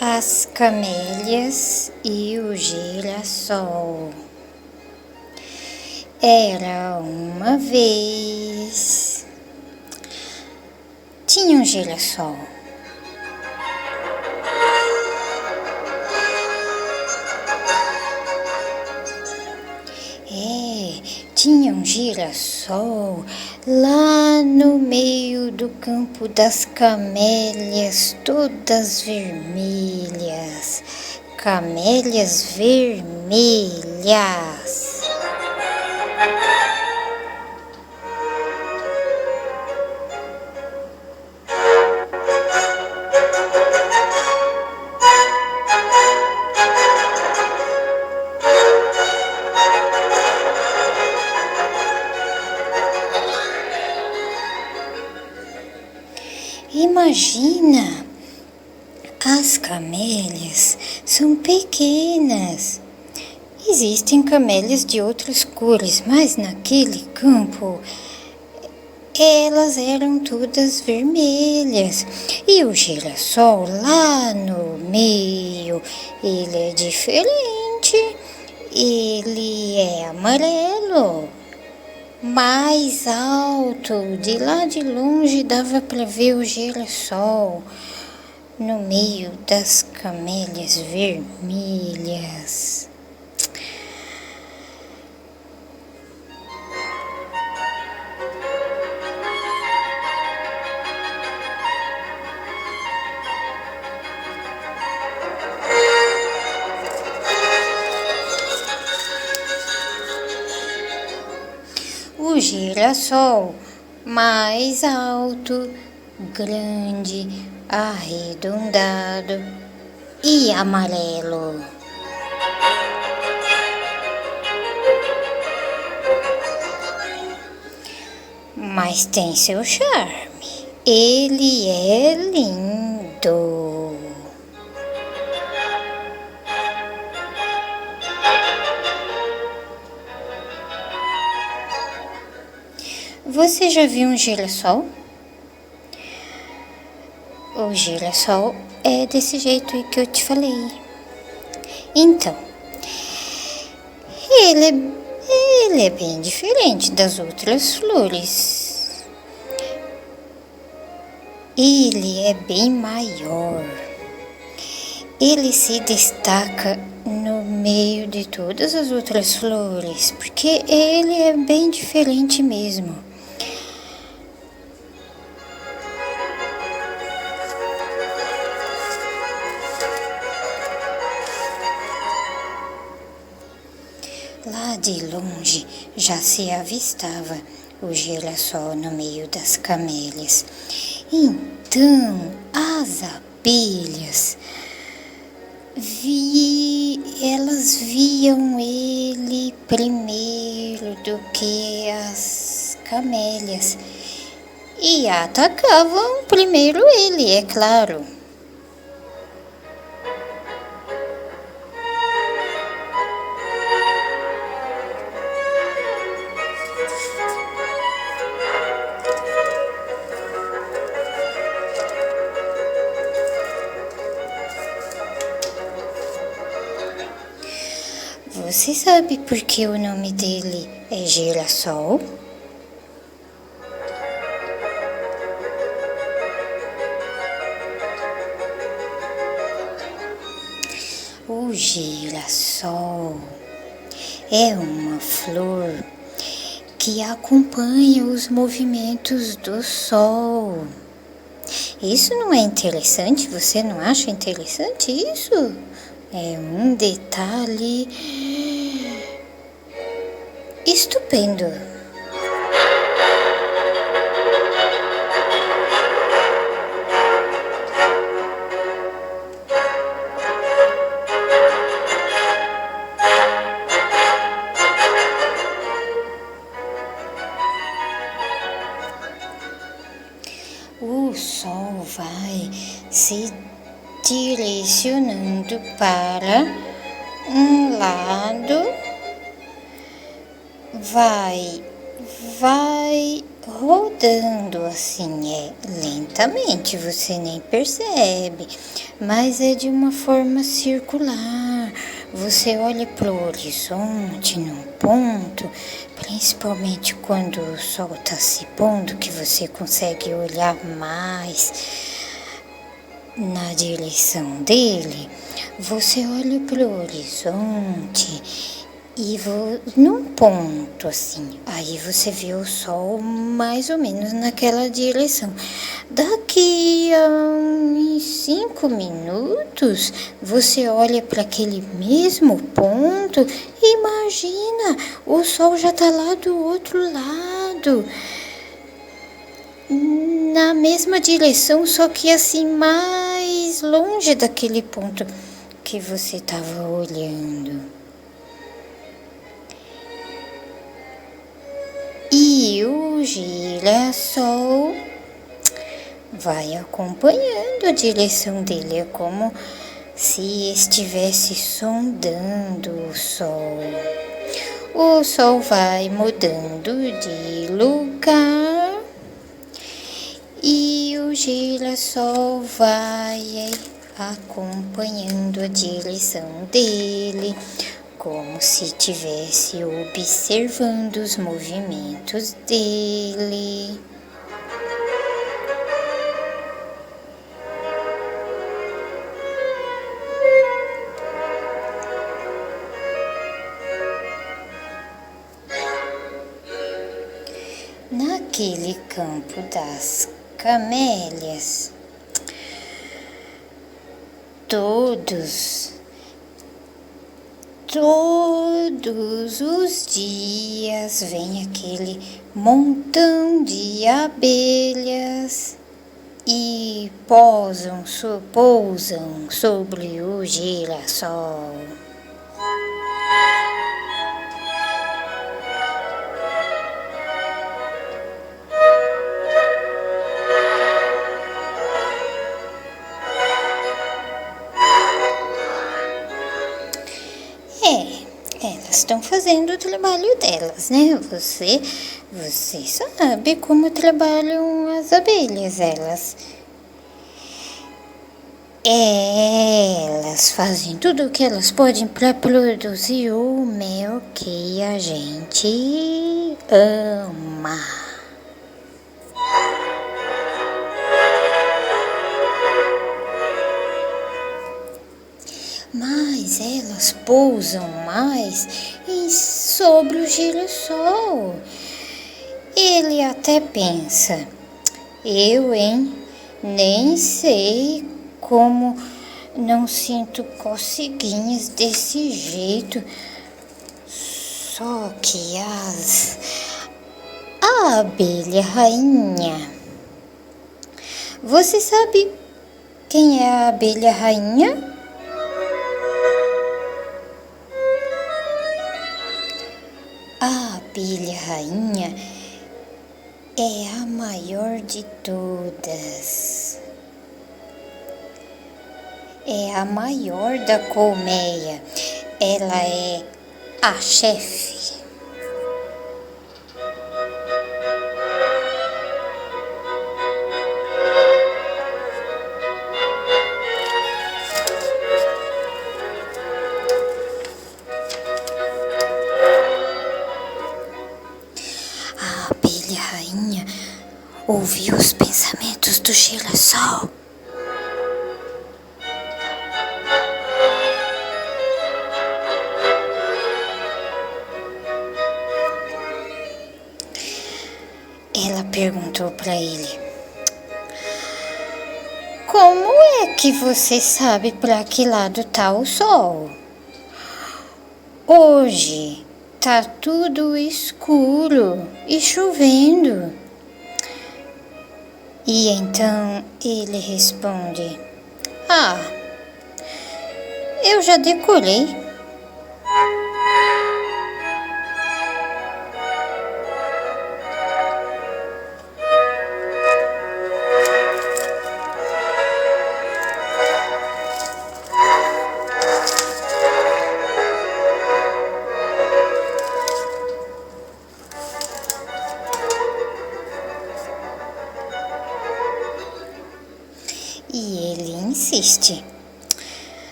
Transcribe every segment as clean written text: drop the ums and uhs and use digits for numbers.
As camélias e o girassol. Era uma vez. Tinha um girassol. Tinha um girassol lá no meio do campo das camélias, todas vermelhas. Camélias vermelhas. Imagina, as camélias são pequenas. Existem camélias de outras cores, mas naquele campo elas eram todas vermelhas. E o girassol lá no meio, ele é diferente. Ele é amarelo, mais alto. De lá de longe dava para ver o girassol no meio das camélias vermelhas. O girassol mais alto, grande, arredondado e amarelo. Mas tem seu charme. Ele é lindo. Você já viu um girassol? O girassol é desse jeito aí que eu te falei. Então, ele é bem diferente das outras flores. Ele é bem maior. Ele se destaca no meio de todas as outras flores, porque ele é bem diferente mesmo. Lá de longe já se avistava o girassol no meio das camélias. Então as abelhas elas viam ele primeiro do que as camélias e atacavam primeiro ele, é claro. Você sabe por que o nome dele é girassol? O girassol é uma flor que acompanha os movimentos do sol. Isso não é interessante? Você não acha interessante isso? É um detalhe estupendo. O sol vai se direcionando para um lado, vai rodando assim, lentamente, você nem percebe, mas é de uma forma circular. Você olha para o horizonte num ponto, principalmente quando o sol está se pondo, que você consegue olhar mais na direção dele. Você olha para o horizonte e num ponto assim, aí você vê o sol mais ou menos naquela direção. Daqui a uns 5 minutos, você olha para aquele mesmo ponto e imagina, o sol já está lá do outro lado, na mesma direção, só que assim mais longe daquele ponto que você estava olhando. E o girassol vai acompanhando a direção dele, é como se estivesse sondando o sol. O sol vai mudando de lugar e o girassol vai acompanhando a direção dele, como se estivesse observando os movimentos dele. Naquele campo das camélias, todos os dias vem aquele montão de abelhas e pousam sobre o girassol. Elas estão fazendo o trabalho delas, né? Você sabe como trabalham as abelhas, elas fazem tudo o que elas podem para produzir o mel que a gente ama. Mas elas pousam mais sobre o girassol. Ele até pensa, nem sei como não sinto coceguinhas desse jeito. Só que a abelha rainha. Você sabe quem é a abelha rainha? A abelha rainha é a maior de todas. É a maior da colmeia. Ela é a chefe. A abelha rainha ouviu os pensamentos do girassol. Ela perguntou para ele: como é que você sabe para que lado tá o sol? Hoje tá tudo escuro e chovendo. E então ele responde: eu já decorei. E ele insiste.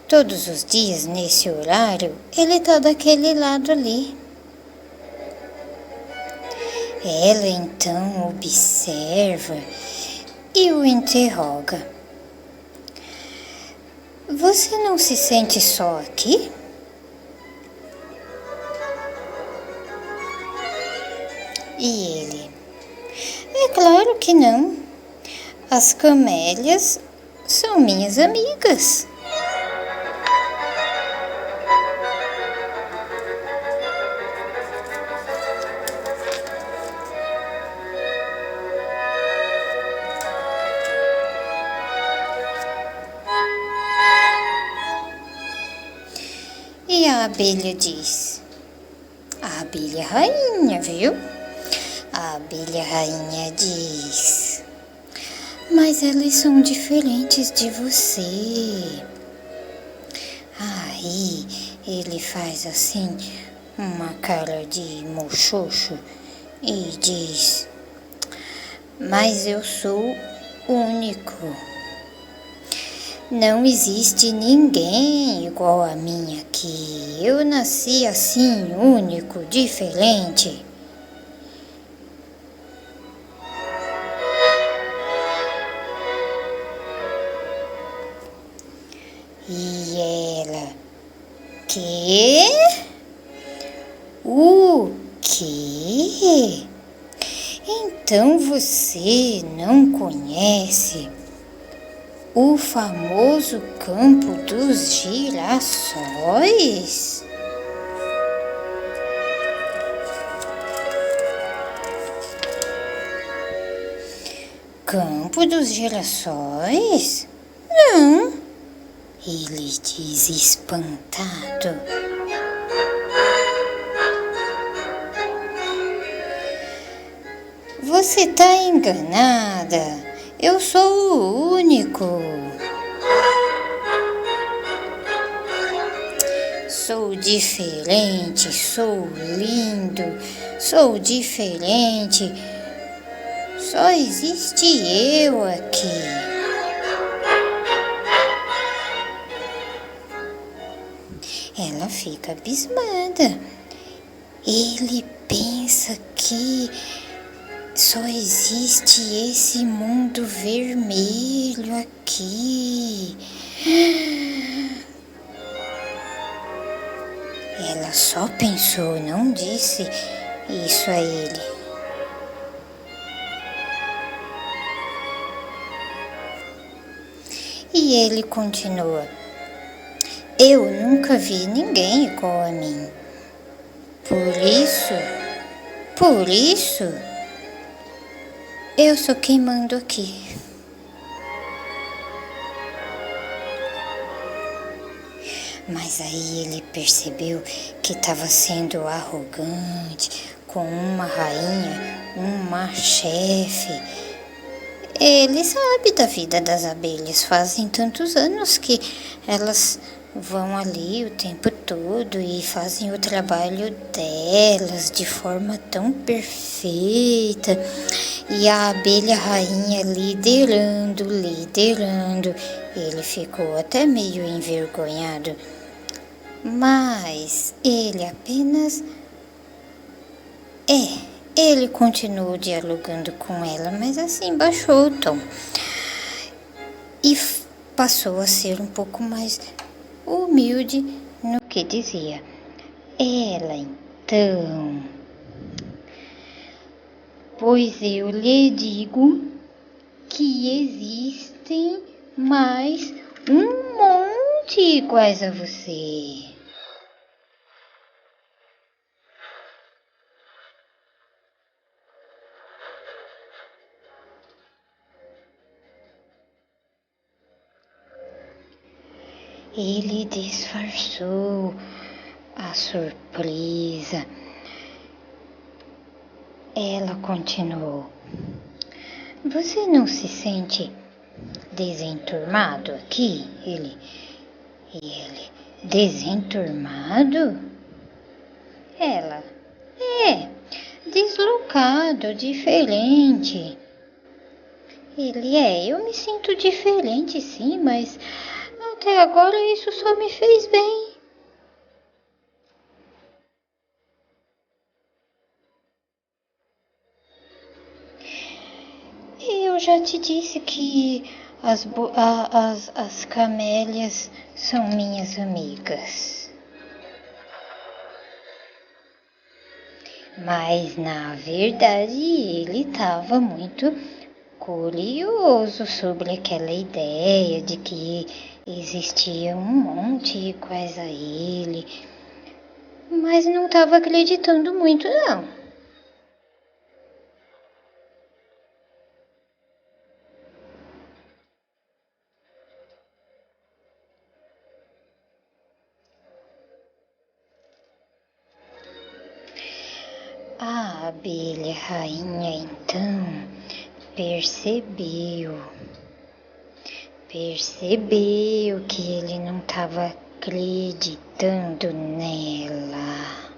Todos os dias, nesse horário, ele tá daquele lado ali. Ela então observa e o interroga. Você não se sente só aqui? E ele: é claro que não. As camélias são minhas amigas. E a abelha diz: a abelha rainha, viu? A abelha rainha diz: mas elas são diferentes de você. Aí ele faz assim uma cara de mochocho e diz: mas eu sou único. Não existe ninguém igual a mim aqui. Eu nasci assim, único, diferente. E ela: quê? O quê? Então você não conhece o famoso campo dos girassóis? Campo dos girassóis? Não, ele diz espantado. Você tá enganada. Eu sou o único. Sou diferente, sou lindo, sou diferente. Só existe eu aqui. Ela fica abismada. Ele pensa que só existe esse mundo vermelho aqui. Ela só pensou, não disse isso a ele. E ele continua: eu nunca vi ninguém igual a mim. Por isso, eu sou quem mando aqui. Mas aí ele percebeu que estava sendo arrogante com uma rainha, uma chefe. Ele sabe da vida das abelhas, fazem tantos anos que elas vão ali o tempo todo e fazem o trabalho delas de forma tão perfeita. E a abelha rainha liderando. Ele ficou até meio envergonhado, mas ele apenas ele continuou dialogando com ela, mas assim baixou o tom e passou a ser um pouco mais humilde no que dizia. Ela então: pois eu lhe digo que existem mais um monte iguais a você. Ele disfarçou a surpresa. Ela continuou: você não se sente desenturmado aqui? Ele: desenturmado? Ela: deslocado, diferente. Eu me sinto diferente sim, mas até agora isso só me fez bem. Eu já te disse que as camélias são minhas amigas. Mas na verdade ele estava muito curioso sobre aquela ideia de que existia um monte iguais a ele, mas não estava acreditando muito não. A abelha rainha então percebeu que ele não estava acreditando nela.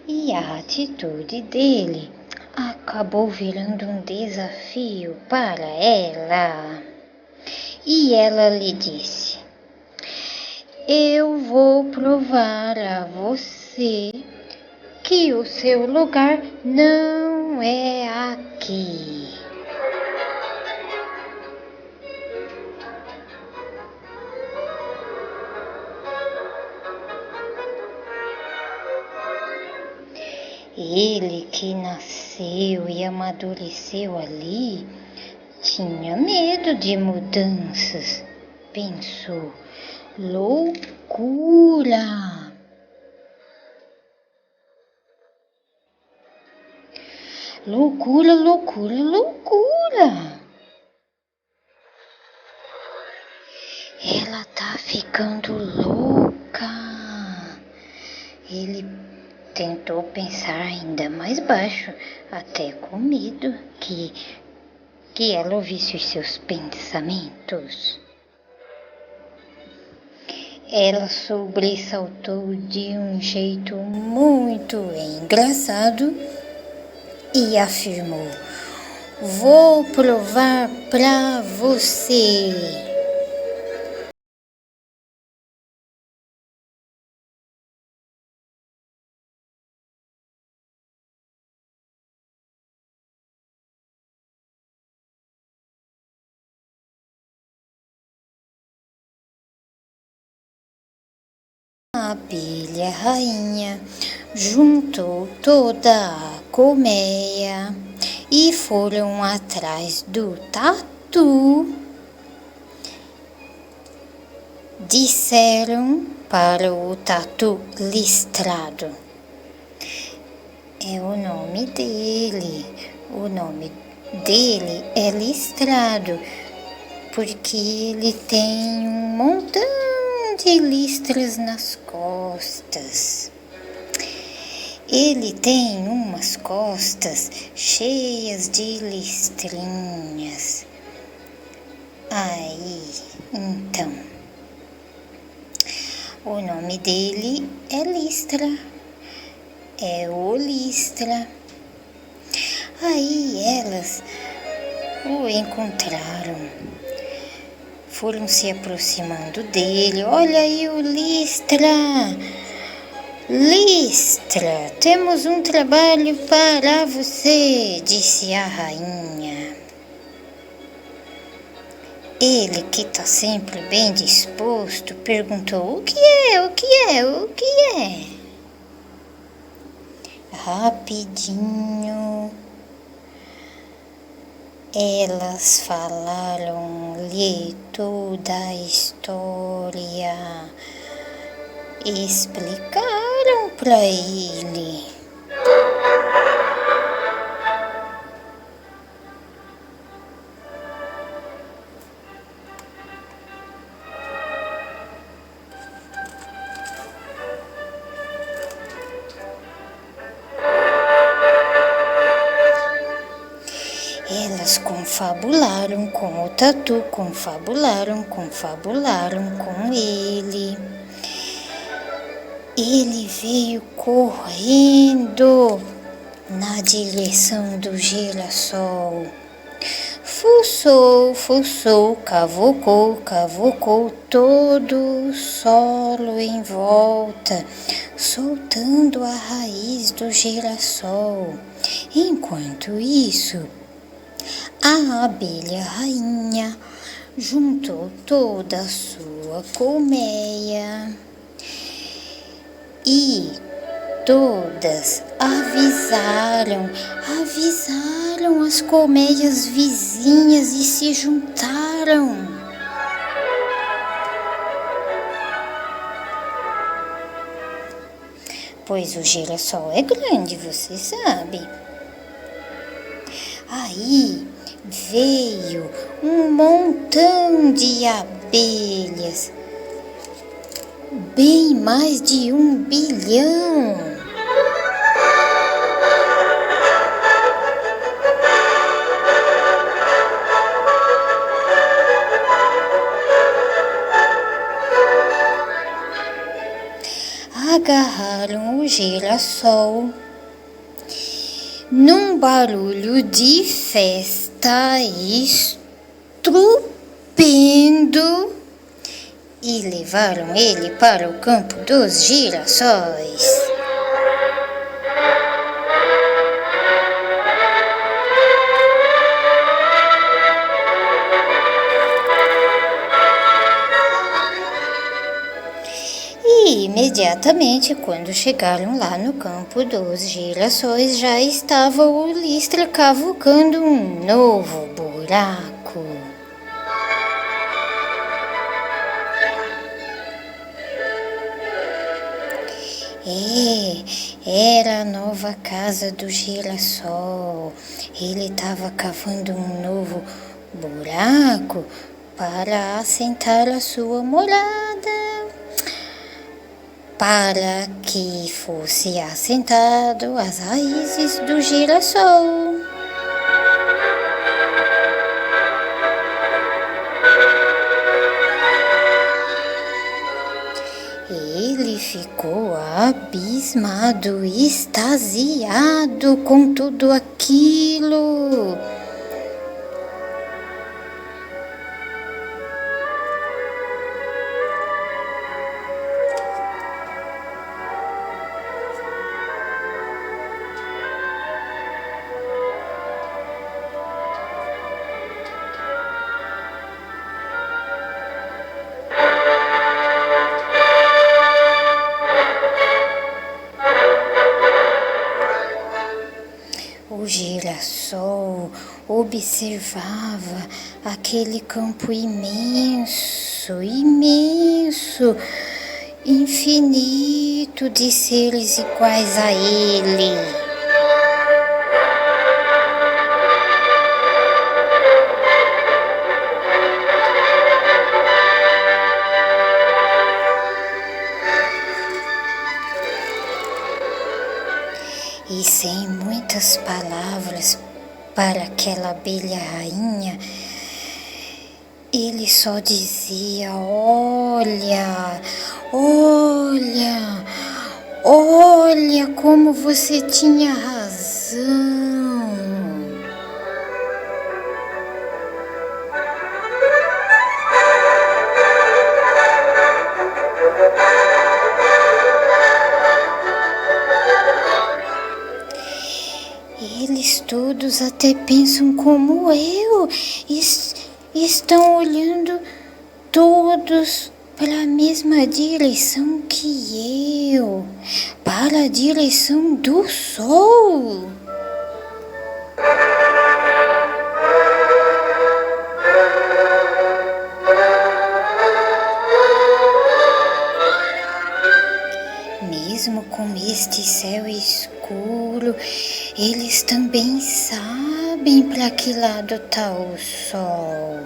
E a atitude dele acabou virando um desafio para ela. E ela lhe disse: eu vou provar a você que o seu lugar não é aqui. Ele que nasceu e amadureceu ali tinha medo de mudanças. Pensou: loucura! Loucura, loucura, loucura! Ela tá ficando louca. Ele tentou pensar ainda mais baixo, até com medo que ela ouvisse os seus pensamentos. Ela sobressaltou de um jeito muito engraçado e afirmou: vou provar pra você. A abelha rainha juntou toda a colmeia e foram atrás do tatu. Disseram para o tatu listrado: é o nome dele. O nome dele é listrado porque ele tem um montão de listras nas costas. Ele tem umas costas cheias de listrinhas. Aí, então, o nome dele é Listra. É o Listra. Aí elas o encontraram. Foram se aproximando dele. Olha aí o Listra. Listra, temos um trabalho para você, disse a rainha. Ele, que tá sempre bem disposto, perguntou: o que é, o que é, o que é? Rapidinho, elas falaram-lhe toda a história, explicaram para ele. Elas confabularam com o tatu, confabularam com ele. Ele veio correndo na direção do girassol. Fuçou, fuçou, cavucou, cavucou todo o solo em volta, soltando a raiz do girassol. Enquanto isso, a abelha rainha juntou toda a sua colmeia e todas avisaram as colmeias vizinhas e se juntaram. Pois o girassol é grande, você sabe. Aí veio um montão de abelhas, bem mais de 1 bilhão. Agarraram o girassol num barulho de festa estupendo e levaram ele para o campo dos girassóis. E imediatamente, quando chegaram lá no campo dos girassóis, já estava o Listra cavucando um novo buraco. Era a nova casa do girassol. Ele estava cavando um novo buraco para assentar a sua morada, para que fosse assentado as raízes do girassol. Ele ficou abismado, extasiado com tudo aquilo. O girassol observava aquele campo imenso, imenso, infinito de seres iguais a ele. E sem muitas palavras para aquela abelha rainha, ele só dizia: olha, olha, olha como você tinha razão. Eles todos até pensam como eu, estão olhando todos para a mesma direção que eu, para a direção do sol. Mesmo com este céu escuro, eles também sabem para que lado está o sol.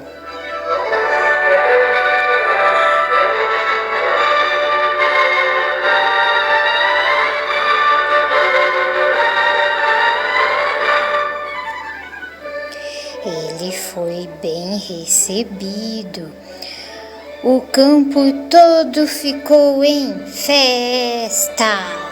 Ele foi bem recebido. O campo todo ficou em festa.